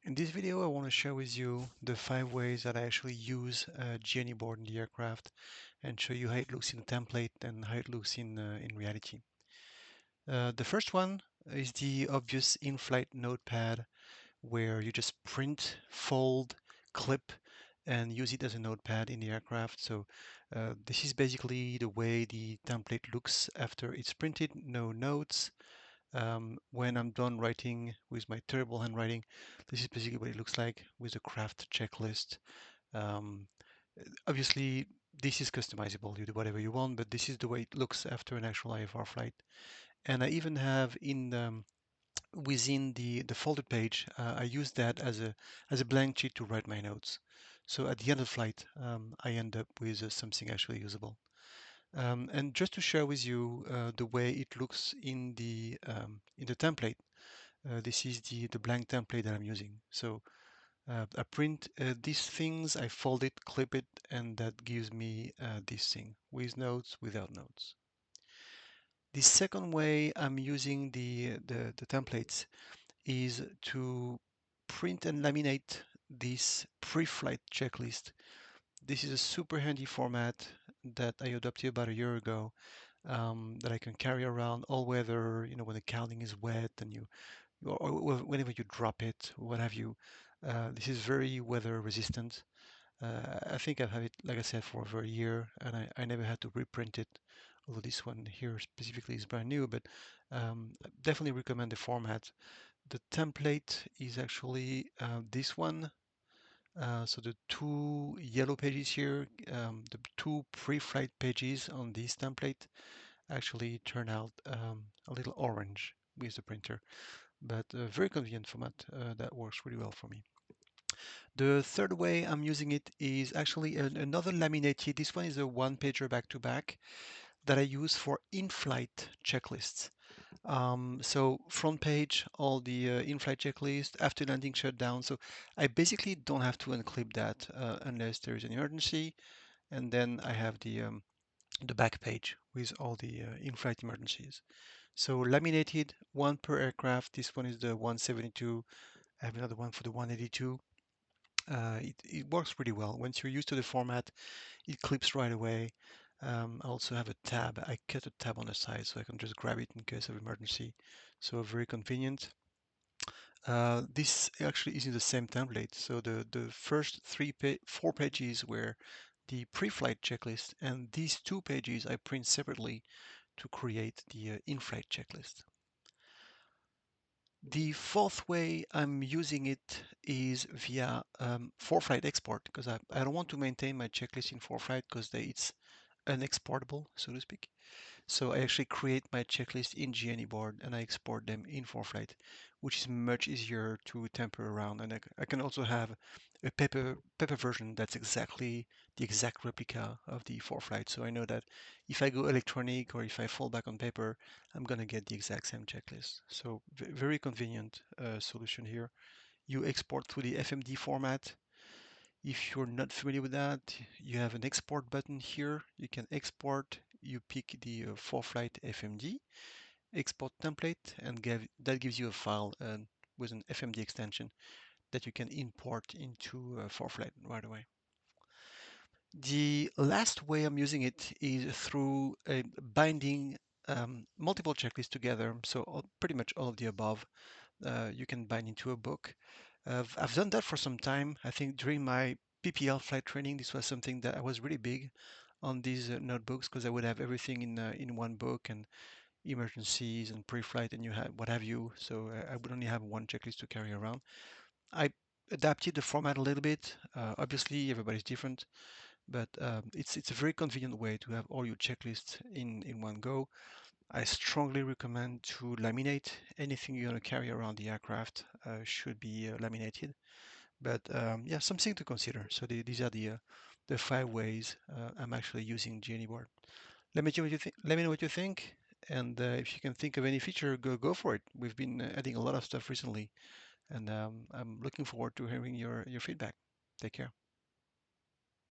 In this video, I want to share with you the 5 ways that I actually use GA Kneeboard in the aircraft and show you how it looks in the template and how it looks in reality. The first one is the obvious in-flight notepad where you just print, fold, clip, and use it as a notepad in the aircraft. So this is basically the way the template looks after it's printed, no notes. When I'm done writing with my terrible handwriting, this is basically what it looks like with the craft checklist. Um, Obviously, this is customizable. You do whatever you want, but this is the way it looks after an actual IFR flight. And I even have within the folded page, I use that as a blank sheet to write my notes. So at the end of the flight, I end up with something actually usable. And just to share with you the way it looks in the template. This is the blank template that I'm using. So I print these things, I fold it, clip it, and that gives me this thing with notes, without notes. The second way I'm using the templates is to print and laminate this pre-flight checklist. This is a super handy format that I adopted about a year ago that I can carry around all weather, when the cowling is wet and or whenever you drop it, what have you. This is very weather resistant. I think I've had it, like I said, for over a year, and I never had to reprint it. Although this one here specifically is brand new, but I definitely recommend the format. The template is actually this one. So the two yellow pages here, the two pre-flight pages on this template actually turn out a little orange with the printer, but a very convenient format that works really well for me. The third way I'm using it is actually another laminated. This one is a one-pager back-to-back that I use for in-flight checklists. So front page, all the in-flight checklist, after landing shutdown. So I basically don't have to unclip that unless there is an emergency. And then I have the back page with all the in-flight emergencies. So laminated, one per aircraft. This one is the 172. I have another one for the 182. It works pretty well. Once you're used to the format, it clips right away. I also have a tab. I cut a tab on the side so I can just grab it in case of emergency. So very convenient. This actually is in the same template. So the first four pages were the pre-flight checklist, and these 2 pages I print separately to create the in-flight checklist. The fourth way I'm using it is via Foreflight export because I don't want to maintain my checklist in Foreflight because it's unexportable, so to speak. So I actually create my checklist in GA Kneeboard and I export them in Foreflight, which is much easier to temper around. And I can also have a paper version that's exactly the exact replica of the Foreflight. So I know that if I go electronic or if I fall back on paper, I'm going to get the exact same checklist. So very convenient solution here. You export through the FMD format. If you're not familiar with that, you have an export button here. You can export, you pick the Foreflight FMD, export template, and that gives you a file with an FMD extension that you can import into Foreflight right away. The last way I'm using it is through binding multiple checklists together. So pretty much all of the above you can bind into a book. I've done that for some time. I think during my PPL flight training, this was something that I was really big on these notebooks because I would have everything in one book and emergencies and pre-flight and you have what have you. So I would only have one checklist to carry around. I adapted the format a little bit. Obviously, everybody's different, but it's a very convenient way to have all your checklists in one go. I strongly recommend to laminate. Anything you're going to carry around the aircraft should be laminated. But yeah, something to consider. So these are the 5 ways I'm actually using GA Kneeboard. Let me know what you think. Let me know what you think. And if you can think of any feature, go for it. We've been adding a lot of stuff recently, and I'm looking forward to hearing your feedback. Take care.